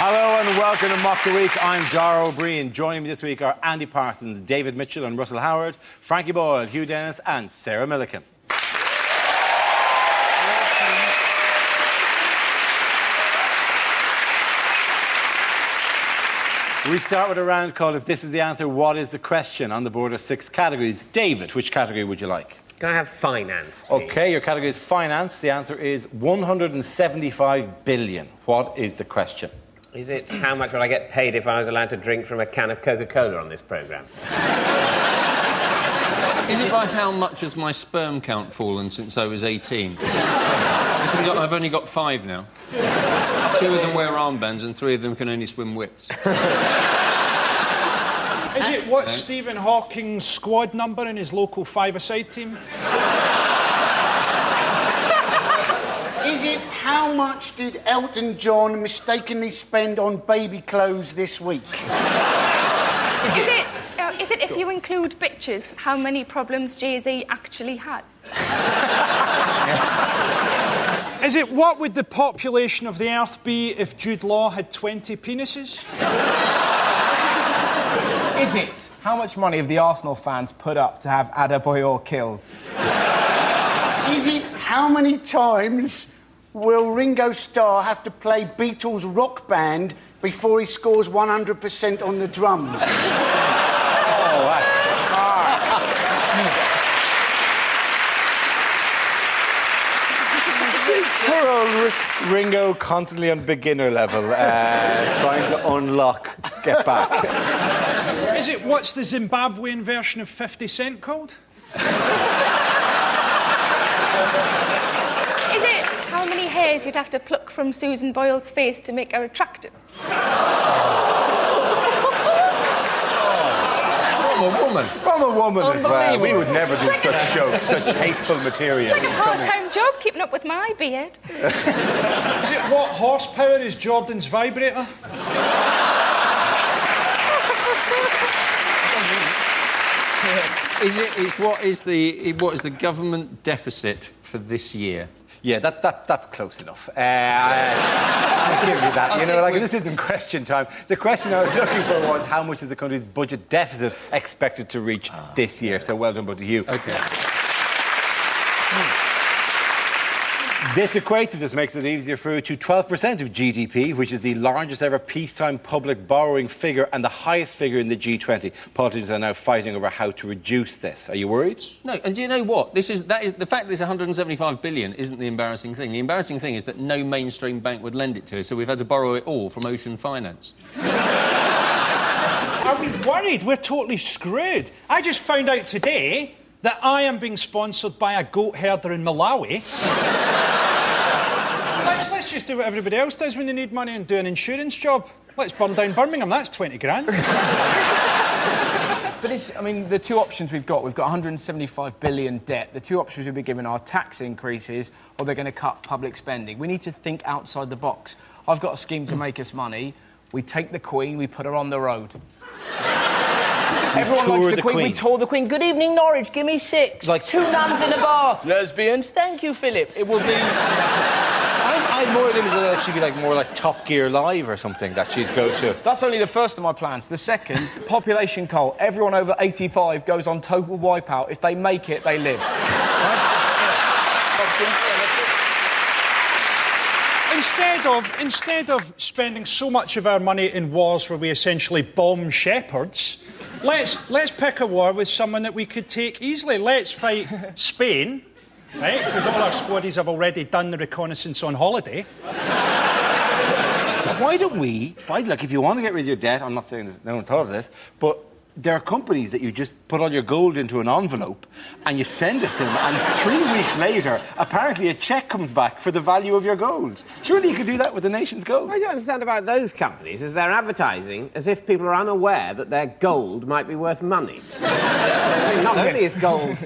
Hello and welcome to Mock the Week. I'm Dara O'Brien. Joining me this week are Andy Parsons, David Mitchell and Russell Howard, Frankie Boyle, Hugh Dennis and Sarah Millican. We start with a round called If This Is the Answer, What is the Question? On the board are 6 categories. David, which category would you like? Can I have finance, please? OK, your category is finance. The answer is 175 billion. What is the question? Is it how much would I get paid if I was allowed to drink from a can of Coca-Cola on this programme? Is it by how much has my sperm count fallen since I was 18? I've only got 5 now. 2 of them wear armbands and 3 of them can only swim widths. Is it what's Stephen Hawking's squad number in his local five-a-side team? Is it how much did Elton John mistakenly spend on baby clothes this week? Is it if you include bitches, how many problems Jay-Z actually has? Is it what would the population of the Earth be if Jude Law had 20 penises? Is it how much money have the Arsenal fans put up to have Boyle killed? Is it how many times will Ringo Starr have to play Beatles Rock Band before he scores 100% on the drums? Oh, that's poor old Ringo, constantly on beginner level, trying to unlock Get Back. Is it what's the Zimbabwean version of 50 Cent called? Is it how many hairs you'd have to pluck from Susan Boyle's face to make her attractive? From a woman? From a woman as well. We would never do such jokes, such hateful material. It's like a part-time job keeping up with my beard. Is it what horsepower is Jordan's vibrator? What is the government deficit for this year? Yeah, that's close enough. I'll give you that. You know, like, this isn't question time. The question I was looking for was how much is the country's budget deficit expected to reach this year? So well done, both of you. OK. This equates, if this makes it easier for you, to 12% of GDP, which is the largest ever peacetime public borrowing figure and the highest figure in the G20. Politicians are now fighting over how to reduce this. Are you worried? No, and do you know what? The fact that it's 175 billion isn't the embarrassing thing. The embarrassing thing is that no mainstream bank would lend it to us, so we've had to borrow it all from Ocean Finance. Are we worried? We're totally screwed. I just found out today that I am being sponsored by a goat herder in Malawi. Let's just do what everybody else does when they need money and do an insurance job. Let's burn down Birmingham, that's 20 grand. But the 2 options we've got 175 billion debt. The 2 options we'll be given are tax increases or they're going to cut public spending. We need to think outside the box. I've got a scheme to make us money. We take the Queen, we put her on the road. Everyone likes the Queen. We tour the Queen. Good evening, Norwich. Give me 6. Like 2 nuns in a bath. Lesbians. Thank you, Philip. It will be. I'm more limited that it should be more like Top Gear Live or something that she'd go to. That's only the first of my plans. The second, population cull. Everyone over 85 goes on total wipeout. If they make it, they live. Instead of spending so much of our money in wars where we essentially bomb shepherds, let's pick a war with someone that we could take easily. Let's fight Spain, right? Because all our squaddies have already done the reconnaissance on holiday. Why don't we, if you want to get rid of your debt, I'm not saying that no one thought of this, but there are companies that you just put all your gold into an envelope and you send it to them, and 3 weeks later, apparently a cheque comes back for the value of your gold. Surely you could do that with the nation's gold. What I don't understand about those companies is they're advertising as if people are unaware that their gold might be worth money. Not only is gold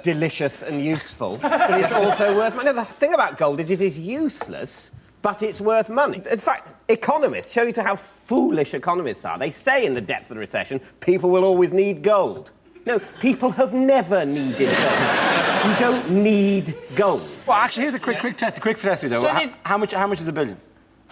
delicious and useful, but it's also worth money. The thing about gold is it is useless, but it's worth money. In fact, economists, show you to how foolish economists are. They say in the depth of the recession, people will always need gold. No, people have never needed gold. You don't need gold. Well, actually, here's a quick test for you, though. How much is a billion?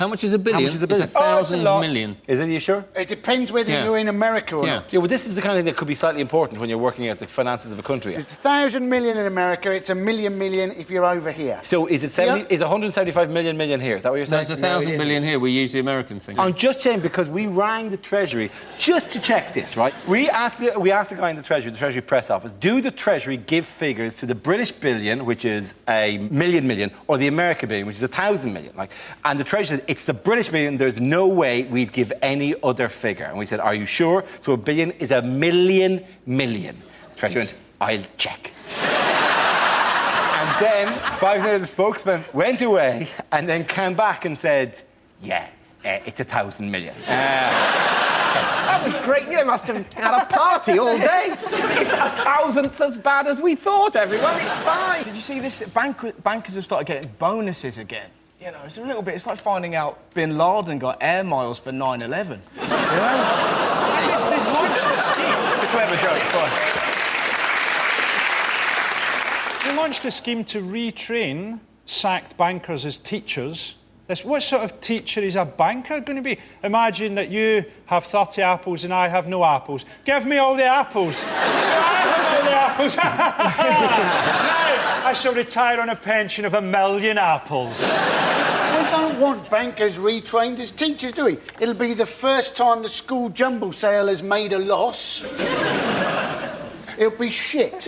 How much is a billion? How much is a billion? It's 1,000 million. Is it? Are you sure? It depends whether Yeah. you're in America or Yeah. not. Yeah, well, this is the kind of thing that could be slightly important when you're working at the finances of a country. It's 1,000 million in America. It's a million if you're over here. So is it 70? Is 175 million here? Is that what you're saying? There's 1,000 million here. We use the American thing. I'm just saying because we rang the Treasury just to check this, right? We asked the guy in the Treasury press office, do the Treasury give figures to the British billion, which is a million, or the American billion, which is 1,000 million? Like, and the Treasury said, it's the British billion, there's no way we'd give any other figure. And we said, are you sure? So a billion is a million. The Treasury went, I'll check. And then 5 minutes later, the spokesman went away and then came back and said, yeah, it's 1,000 million. That was great. You must have had a party all day. It's 1,000th as bad as we thought, everyone. It's fine. Did you see this? Bankers have started getting bonuses again. You know, it's a little bit... It's like finding out Bin Laden got air miles for 9/11. You know? They've launched a scheme. It's a clever joke. Fine. They launched a scheme to retrain sacked bankers as teachers. What sort of teacher is a banker going to be? Imagine that you have 30 apples and I have no apples. Give me all the apples. So I have all the apples. Now I shall retire on a pension of 1 million apples. We don't want bankers retrained as teachers, do we? It'll be the first time the school jumble sale has made a loss. It'll be shit.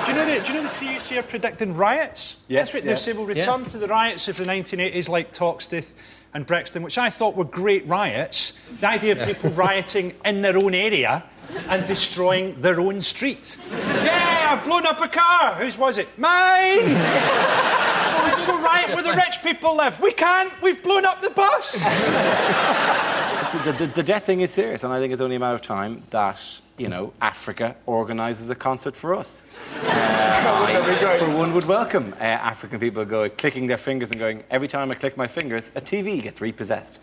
Do you know the TUC are predicting riots? Yes, That's what yeah. they say will return to the riots of the 1980s, like Toxteth and Brixton, which I thought were great riots. The idea of people rioting in their own area and destroying their own street. Yeah, I've blown up a car. Whose was it? Mine! Well, let's go riot where the rich people live. We can't. We've blown up the bus. The debt thing is serious, and I think it's only a matter of time that, you know, Africa organises a concert for us. I, for one, would welcome African people clicking their fingers and going, every time I click my fingers, a TV gets repossessed.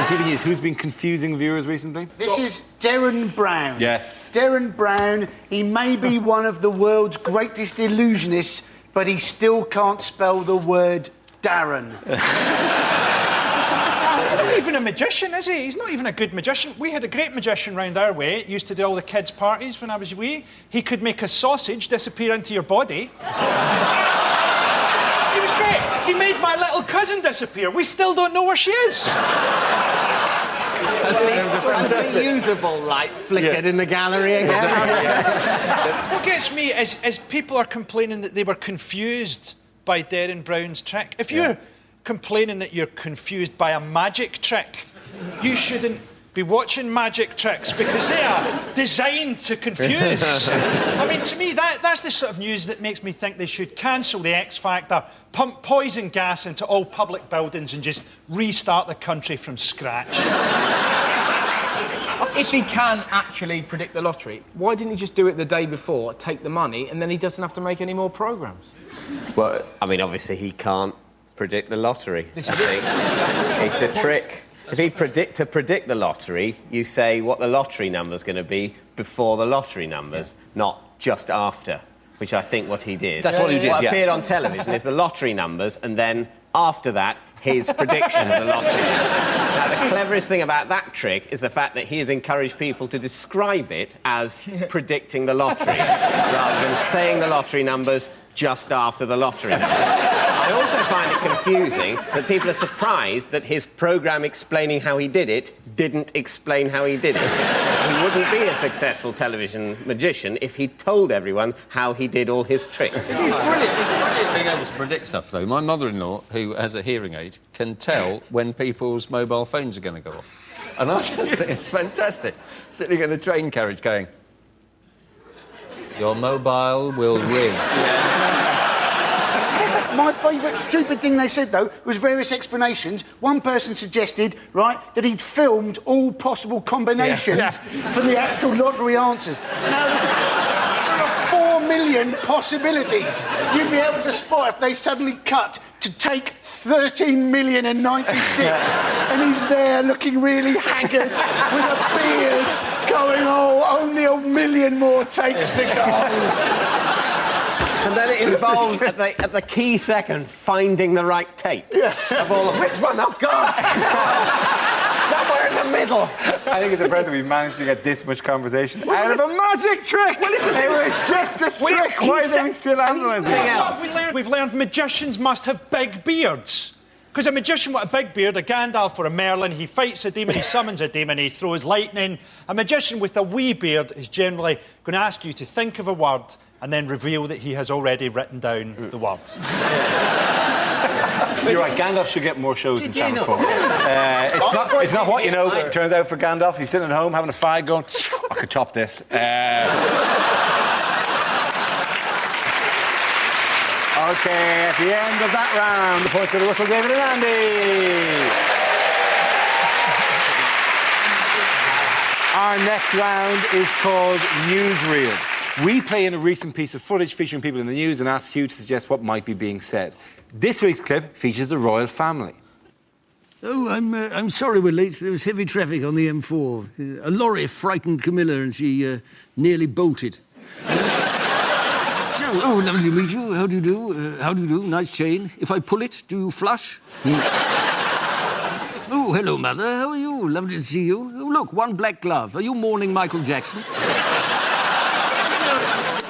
TV News, who's been confusing viewers recently? This is Darren Brown. Yes. Darren Brown, he may be one of the world's greatest illusionists, but he still can't spell the word Darren. He's not even a magician, is he? He's not even a good magician. We had a great magician round our way. Used to do all the kids' parties when I was wee. He could make a sausage disappear into your body. He was great. He made my little cousin disappear. We still don't know where she is. Has the usable light flickered in the gallery again? What gets me is people are complaining that they were confused by Darren Brown's trick. If you're complaining that you're confused by a magic trick, you shouldn't be watching magic tricks because they are designed to confuse. I mean, to me, that's the sort of news that makes me think they should cancel the X Factor, pump poison gas into all public buildings and just restart the country from scratch. If he can actually predict the lottery, why didn't he just do it the day before, take the money, and then he doesn't have to make any more programmes? Well, I mean, obviously he can't predict the lottery. I think it's a trick. If he predict the lottery, you say what the lottery number's going to be before the lottery numbers, not just after, which I think what he did. That's what he did, What yeah. appeared on television is the lottery numbers, and then after that, his prediction of the lottery. Now, the cleverest thing about that trick is the fact that he has encouraged people to describe it as predicting the lottery, rather than saying the lottery numbers just after the lottery numbers. I also find it confusing that people are surprised that his programme explaining how he did it didn't explain how he did it. He wouldn't be a successful television magician if he told everyone how he did all his tricks. He's brilliant. He's brilliant being able to predict stuff, though. My mother-in-law, who has a hearing aid, can tell when people's mobile phones are going to go off. And I just think it's fantastic. Sitting in a train carriage going, your mobile will ring. My favourite stupid thing they said, though, was various explanations. One person suggested, right, that he'd filmed all possible combinations from the actual lottery answers. Now, there are 4 million possibilities. You'd be able to spot if they suddenly cut to take 13,096,000 and he's there looking really haggard with a beard going, oh, only 1 million more takes to go. And then it involves, at the key second, finding the right tape. Of all of which one? Oh, God! Somewhere in the middle. I think it's impressive we managed to get this much conversation out of a magic trick. Well, it was just a trick. Why are we still analysing it? We've learned magicians must have big beards. Because a magician with a big beard, a Gandalf or a Merlin, he fights a demon, he summons a demon, he throws lightning. A magician with a wee beard is generally going to ask you to think of a word and then reveal that he has already written down the word. You're right, Gandalf should get more shows than Channel 4. It's not what you know. It turns out for Gandalf, he's sitting at home having a fag going, I could top this. OK, at the end of that round, the points go to Russell, David and Andy. Our next round is called Newsreel. We play in a recent piece of footage featuring people in the news and ask Hugh to suggest what might be being said. This week's clip features the royal family. Oh, I'm sorry we're late. There was heavy traffic on the M4. A lorry frightened Camilla and she nearly bolted. Oh, lovely to meet you. How do you do? How do you do? Nice chain. If I pull it, do you flush? Oh, hello, Mother. How are you? Lovely to see you. Oh, look, one black glove. Are you mourning Michael Jackson?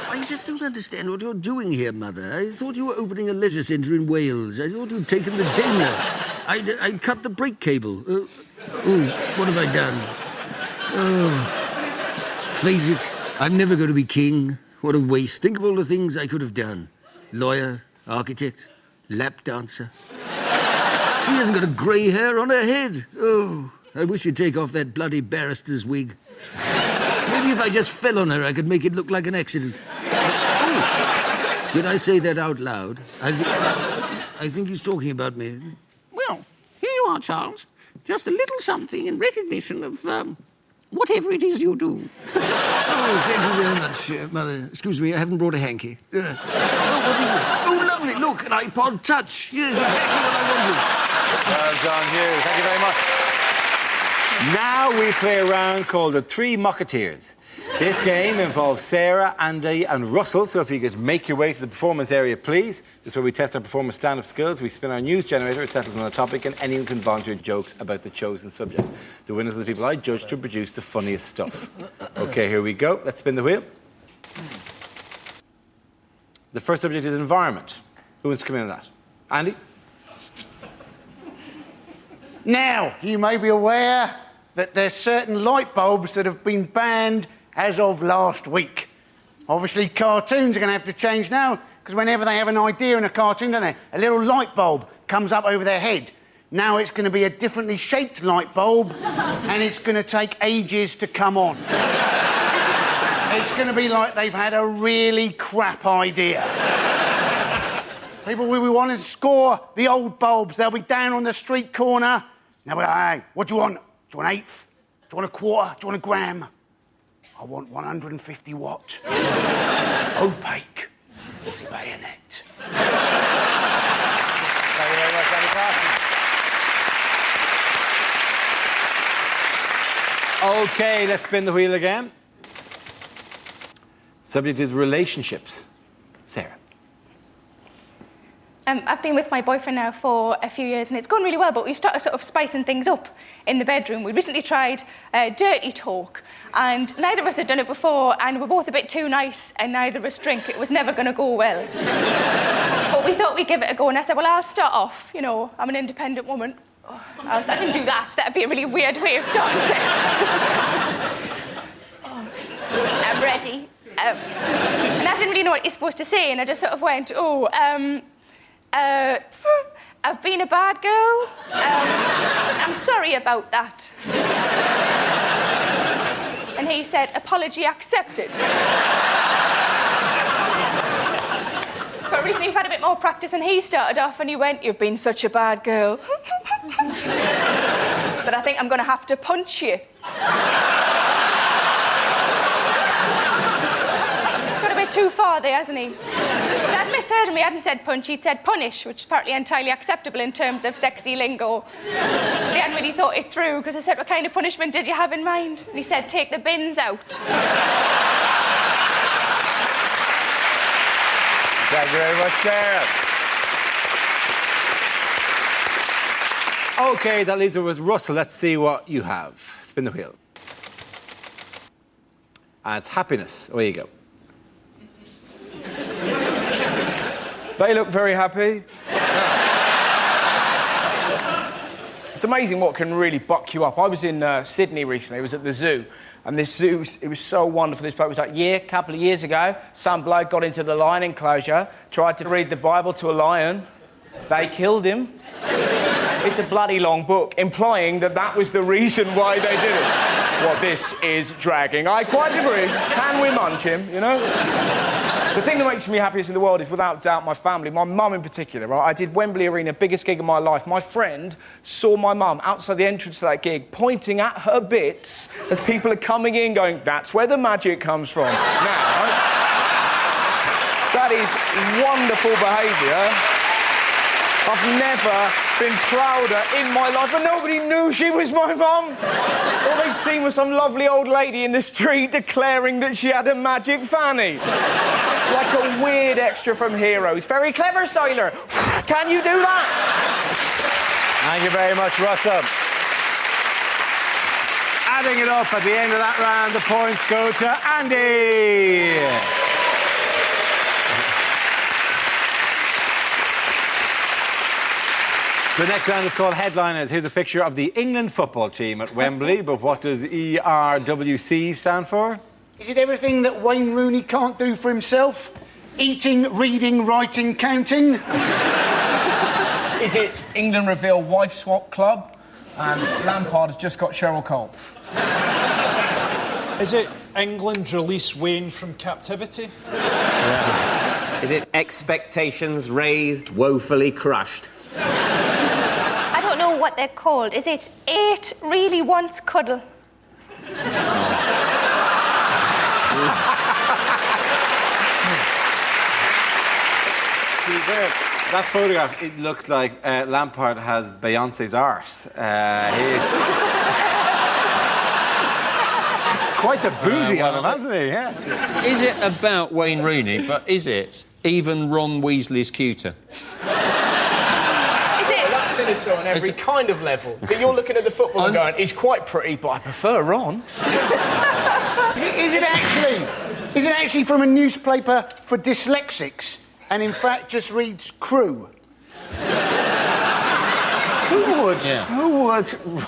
I just don't understand what you're doing here, Mother. I thought you were opening a leisure centre in Wales. I thought you'd taken the Daimler. I'd cut the brake cable. Oh, what have I done? Oh, face it, I'm never going to be king. What a waste. Think of all the things I could have done. Lawyer, architect, lap dancer. She hasn't got a grey hair on her head. Oh, I wish you'd take off that bloody barrister's wig. Maybe if I just fell on her, I could make it look like an accident. Oh, did I say that out loud? I think he's talking about me. Well, here you are, Charles. Just a little something in recognition of, whatever it is you do. Oh, thank you very much, Mother. Excuse me, I haven't brought a hanky. Oh, what is it? Oh, lovely. Look, an iPod Touch. Yes, exactly what I wanted. Well done, Hugh. Thank you very much. Now we play a round called the Three Mocketeers. This game involves Sarah, Andy and Russell, so if you could make your way to the performance area, please. This is where we test our performance stand-up skills. We spin our news generator, it settles on a topic, and anyone can volunteer jokes about the chosen subject. The winners are the people I judge to produce the funniest stuff. OK, here we go. Let's spin the wheel. The first subject is environment. Who wants to come in on that? Andy? Now, you may be aware that there's certain light bulbs that have been banned as of last week. Obviously, cartoons are going to have to change now, because whenever they have an idea in a cartoon, don't they, a little light bulb comes up over their head. Now it's going to be a differently shaped light bulb, and it's going to take ages to come on. It's going to be like they've had a really crap idea. People will want to score the old bulbs. They'll be down on the street corner. Now, hey, what do you want? Do you want an eighth? Do you want a quarter? Do you want a gram? I want 150 watt. Opaque. Bayonet. Thank you very much, Andy Parsons. OK, let's spin the wheel again. Subject is relationships. Sarah. I've been with my boyfriend now for a few years and it's gone really well, but we've started sort of spicing things up in the bedroom. We recently tried dirty talk and neither of us had done it before and we're both a bit too nice and neither of us drink. It was never going to go well. But we thought we'd give it a go and I said, well, I'll start off. You know, I'm an independent woman. Oh, I didn't do that. That'd be a really weird way of starting sex. Oh, I'm ready. And I didn't really know what you're supposed to say and I just sort of went, I've been a bad girl. I'm sorry about that. And he said, apology accepted. But recently we've had a bit more practice and he started off and he went, you've been such a bad girl. But I think I'm going to have to punch you. Too far there, hasn't he? But I'd misheard him. He hadn't said punch, he'd said punish, which is partly entirely acceptable in terms of sexy lingo. But he hadn't really thought it through, because I said, what kind of punishment did you have in mind? And he said, take the bins out. Thank you very much, Sarah. OK, that leaves it with Russell. Let's see what you have. Spin the wheel. And it's happiness. Away you go. They look very happy. It's amazing what can really buck you up. I was in Sydney recently. I was at the zoo. And this zoo, it was so wonderful. This bloke was like, a couple of years ago, some bloke got into the lion enclosure, tried to read the Bible to a lion. They killed him. It's a bloody long book, implying that that was the reason why they did it. Well, this is dragging. I quite agree. Can we munch him, you know? The thing that makes me happiest in the world is, without doubt, my family. My mum in particular, right? I did Wembley Arena, biggest gig of my life. My friend saw my mum outside the entrance to that gig, pointing at her bits as people are coming in, going, that's where the magic comes from. Now, that is wonderful behaviour. I've never been prouder in my life, but nobody knew she was my mum. All they'd seen was some lovely old lady in the street declaring that she had a magic fanny. Like a weird extra from Heroes. Very clever, Sailor. Can you do that? Thank you very much, Russell. Adding it up at the end of that round, the points go to Andy. The next round is called Headliners. Here's a picture of the England football team at Wembley, but what does ERWC stand for? Is it everything that Wayne Rooney can't do for himself? Eating, reading, writing, counting? Is it England reveal wife swap club? And Lampard has just got Cheryl Cole. Is it England release Wayne from captivity? Yeah. Is it expectations raised, woefully crushed? I don't know what they're called. Is it 8 really wants cuddle? That photograph, it looks like Lampard has Beyonce's arse. He's quite the booty on him, hasn't he? Yeah. Is it about Wayne Rooney, but is it even Ron Weasley's cuter? That's sinister on every kind of level. But you're looking at the football and going, he's quite pretty, but I prefer Ron. Is it actually from a newspaper for dyslexics, and in fact just reads crew? Who would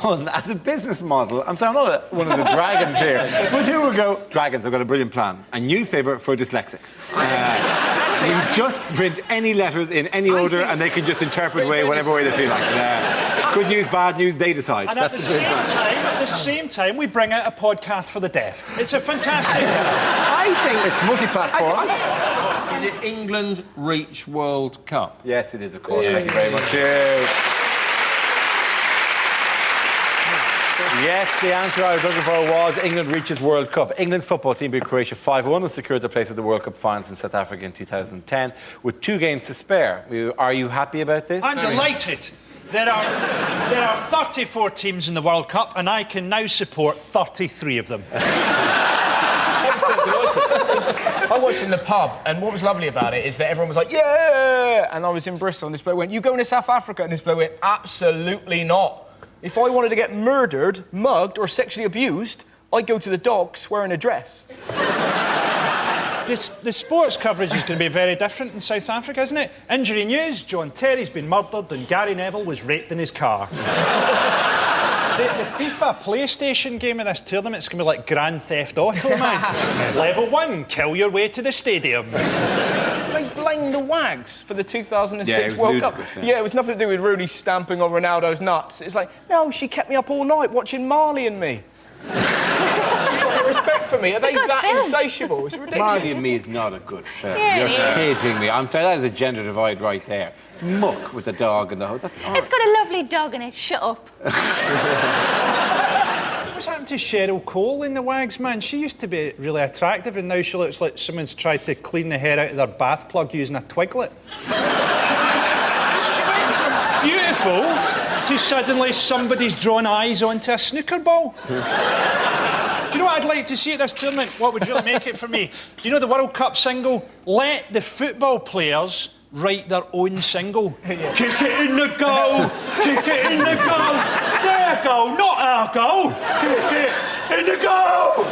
run as a business model? I'm sorry, I'm not one of the dragons here, but who would go, dragons, I've got a brilliant plan. A newspaper for dyslexics. We just print any letters in any order and they can just interpret whatever way they feel like. Good news, bad news, they decide. And at the same time, we bring out a podcast for the deaf. It's a fantastic... I think it's multi-platform. Is it England reach World Cup? Yes, it is, of course. Thank you very much. Cheers. Yes, the answer I was looking for was England reaches World Cup. England's football team beat Croatia 5-1 and secured their place at the World Cup finals in South Africa in 2010 with 2 games to spare. Are you happy about this? I'm delighted. There are 34 teams in the World Cup and I can now support 33 of them. I watched in the pub, and what was lovely about it is that everyone was like, yeah! And I was in Bristol, and this bloke went, you going to South Africa? And this bloke went, absolutely not. If I wanted to get murdered, mugged, or sexually abused, I'd go to the docks wearing a dress. The sports coverage is going to be very different in South Africa, isn't it? Injury news, John Terry's been murdered and Gary Neville was raped in his car. The FIFA PlayStation game of this tournament is going to be like Grand Theft Auto, man. Level 1, kill your way to the stadium. They blamed the Wags for the 2006 it World ludicrous, Cup. Yeah, it was nothing to do with Rooney stamping on Ronaldo's nuts. It's like, no, she kept me up all night watching Marley and Me. She's got no respect for me. Are they that insatiable? It's ridiculous. Marley and Me is not a good film. You're kidding me. I'm sorry, that is a gender divide right there. It's muck with the dog and the whole... It's got a lovely dog in it. Shut up. What's happened to Cheryl Cole in the Wags, man? She used to be really attractive and now she looks like someone's tried to clean the hair out of their bath plug using a twiglet. She went from beautiful to suddenly somebody's drawn eyes onto a snooker ball. Do you know what I'd like to see at this tournament? What would really make it for me? Do you know the World Cup single? Let the football players write their own single. Kick it in the goal! Kick it in the goal! Their goal, not our goal! Kick it in the goal!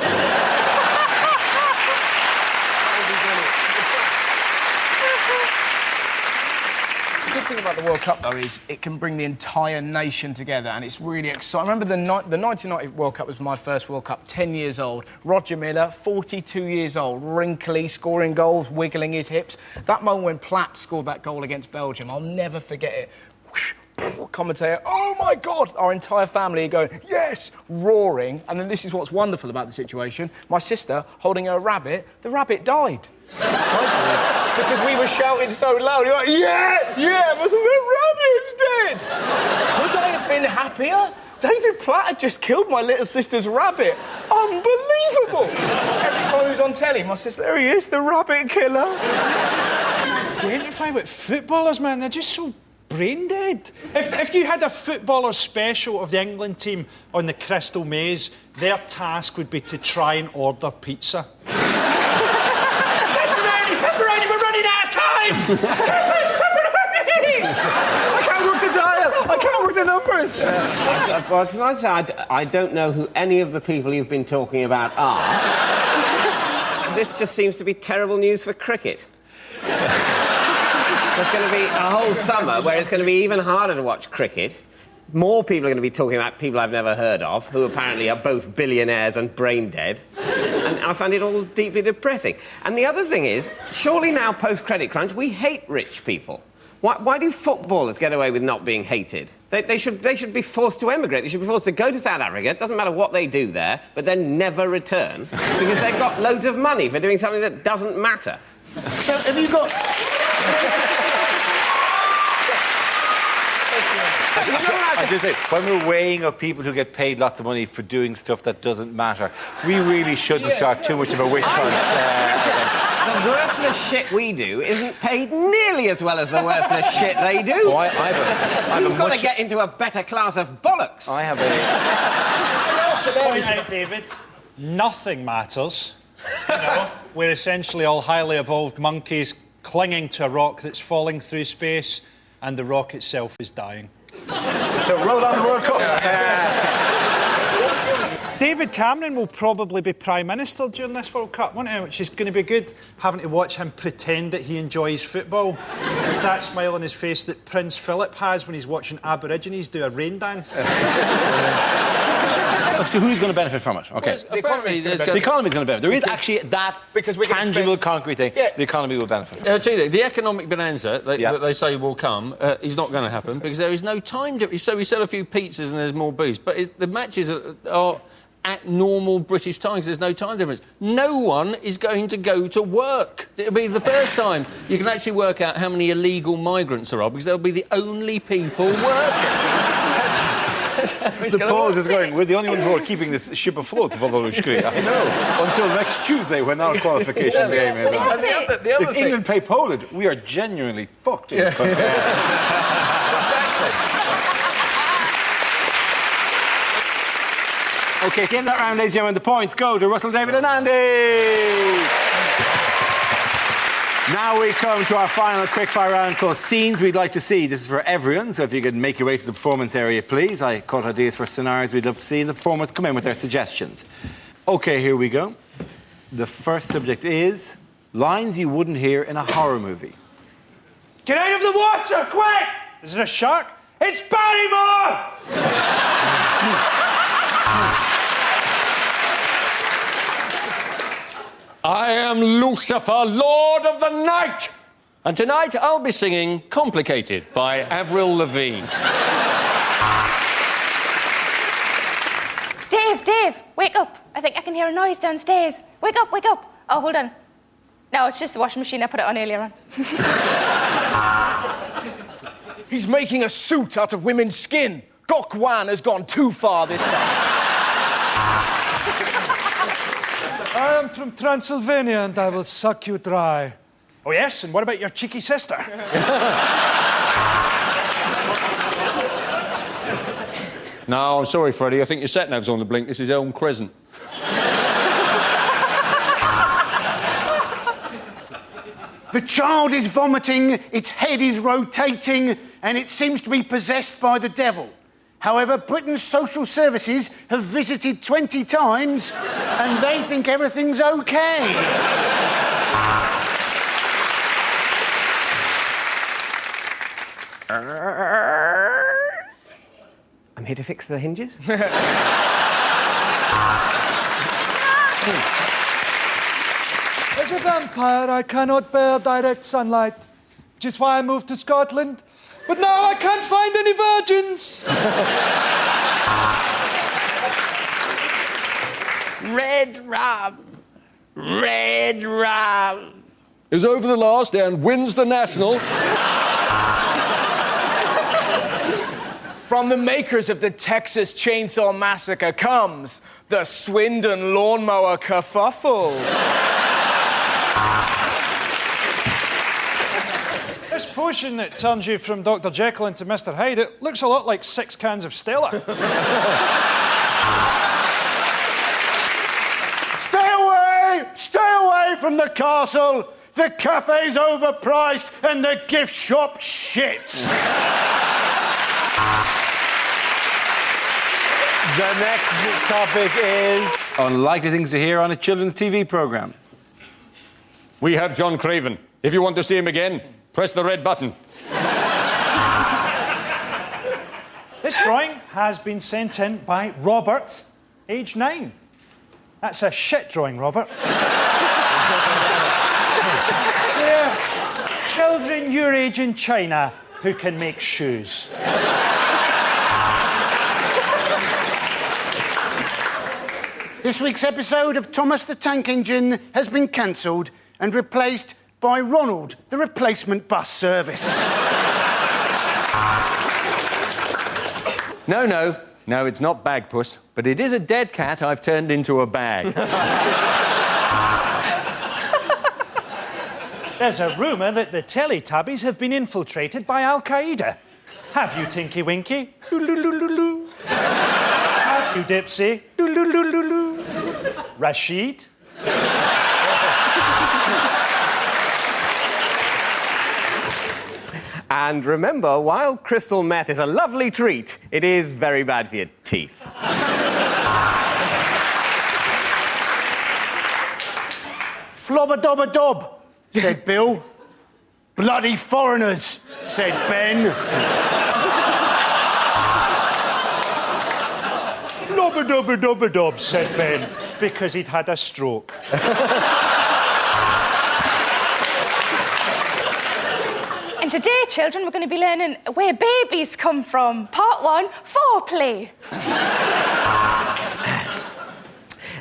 The good thing about the World Cup, though, is it can bring the entire nation together, and it's really exciting. I remember the 1990 World Cup was my first World Cup, 10 years old. Roger Miller, 42 years old, wrinkly, scoring goals, wiggling his hips. That moment when Platt scored that goal against Belgium, I'll never forget it. Commentator, oh my God! Our entire family are going, yes, roaring. And then this is what's wonderful about the situation. My sister holding her rabbit, the rabbit died. Because we were shouting so loud, you're like, yeah, wasn't the rabbit's dead? Could I have been happier? David Platt had just killed my little sister's rabbit. Unbelievable! Every time he was on telly, my sister, there he is, the rabbit killer. Identify with footballers, man. They're just so brain dead. If you had a footballer special of the England team on the Crystal Maze, their task would be to try and order pizza. Pepperoni, we're running out of time! Pepperoni! I can't work the dial! I can't work the numbers! Well, can I say, I don't know who any of the people you've been talking about are. This just seems to be terrible news for cricket. There's going to be a whole summer where it's going to be even harder to watch cricket. More people are going to be talking about people I've never heard of, who apparently are both billionaires and brain dead. And I find it all deeply depressing. And the other thing is, surely now, post-credit crunch, we hate rich people. Why do footballers get away with not being hated? They should be forced to emigrate. They should be forced to go to South Africa. It doesn't matter what they do there, but then never return, because they've got loads of money for doing something that doesn't matter. So have you got... I just say, when we're weighing up people who get paid lots of money for doing stuff that doesn't matter, we really shouldn't start too much of a witch hunt. The worthless shit we do isn't paid nearly as well as the worthless shit they do. Oh, You've got to get into a better class of bollocks. I have a... Point out, David, nothing matters. You know, we're essentially all highly evolved monkeys clinging to a rock that's falling through space, and the rock itself is dying. So roll on the World Cup. David Cameron will probably be Prime Minister during this World Cup, won't he? Which is going to be good, having to watch him pretend that he enjoys football with that smile on his face that Prince Philip has when he's watching Aborigines do a rain dance. So who's going to benefit from it? Okay. The economy is The economy's going to benefit. There is actually that tangible, concrete thing. Yeah. The economy will benefit from. I'll tell you, the economic bonanza that they say will come is not going to happen because there is no time difference. So we sell a few pizzas and there's more booze, but the matches are at normal British times. There's no time difference. No one is going to go to work. It'll be the first time you can actually work out how many illegal migrants there are because they'll be the only people working. The pause is going, we're the only ones who are keeping this ship afloat, Voloshkri. I know. Until next Tuesday when our qualification game is on. If England play Poland, we are genuinely fucked in this country. Exactly. OK, at the end of that round, ladies and gentlemen, the points go to Russell, David and Andy. Now we come to our final quickfire round called Scenes We'd Like to See. This is for everyone, so if you could make your way to the performance area, please. I caught ideas for scenarios we'd love to see, and the performers come in with their suggestions. OK, here we go. The first subject is lines you wouldn't hear in a horror movie. Get out of the water, quick! Is it a shark? It's Barrymore! I am Lucifer, Lord of the Night. And tonight I'll be singing Complicated by Avril Lavigne. Dave, wake up. I think I can hear a noise downstairs. Wake up. Oh, hold on. No, it's just the washing machine. I put it on earlier on. He's making a suit out of women's skin. Gok Wan has gone too far this time. I am from Transylvania and I will suck you dry. Oh, yes? And what about your cheeky sister? No, I'm sorry, Freddie. I think your sat-nav's on the blink. This is Elm Crescent. The child is vomiting, its head is rotating, and it seems to be possessed by the devil. However, Britain's social services have visited 20 times, and they think everything's okay. I'm here to fix the hinges. As a vampire, I cannot bear direct sunlight, which is why I moved to Scotland. But now I can't find any virgins. Red rum. Red rum. Is over the last and wins the national. From the makers of the Texas Chainsaw Massacre comes the Swindon Lawnmower Kerfuffle. This potion that turns you from Dr. Jekyll into Mr. Hyde, it looks a lot like 6 cans of Stella. Stay away from the castle. The cafe's overpriced and the gift shop shits. The next topic is unlikely things to hear on a children's TV programme. We have John Craven. If you want to see him again, press the red button. This drawing has been sent in by Robert, age 9. That's a shit drawing, Robert. They're children your age in China who can make shoes. This week's episode of Thomas the Tank Engine has been cancelled and replaced by Ronald, the replacement bus service. No, it's not Bagpuss, but it is a dead cat I've turned into a bag. There's a rumour that the Teletubbies have been infiltrated by Al-Qaeda. Have you, Tinky Winky? Loo-loo-loo-loo-loo. Have you, Dipsy? Loo-loo-loo-loo-loo. Rashid? And remember, while crystal meth is a lovely treat, it is very bad for your teeth. Flobber-dobber-dob, said Bill. Bloody foreigners, said Ben. Flobber-dobber-dobber-dob, said Ben, because he'd had a stroke. And today, children, we're going to be learning where babies come from. Part 1, foreplay.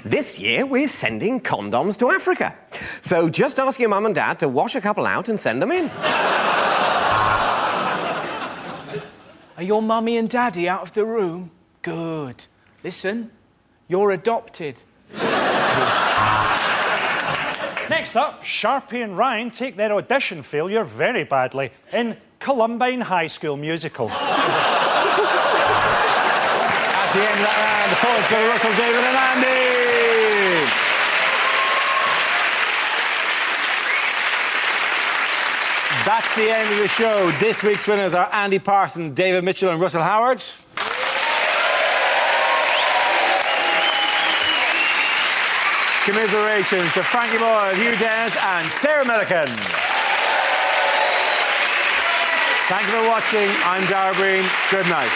This year, we're sending condoms to Africa. So just ask your mum and dad to wash a couple out and send them in. Are your mummy and daddy out of the room? Good. Listen, you're adopted. Next up, Sharpie and Ryan take their audition failure very badly in Columbine High School Musical. At the end of that round, the points go to Russell, David and Andy. That's the end of the show. This week's winners are Andy Parsons, David Mitchell and Russell Howard. Commiserations to Frankie Boyle, Hugh and Sarah Millican. Thank you for watching. I'm Dara. Good night.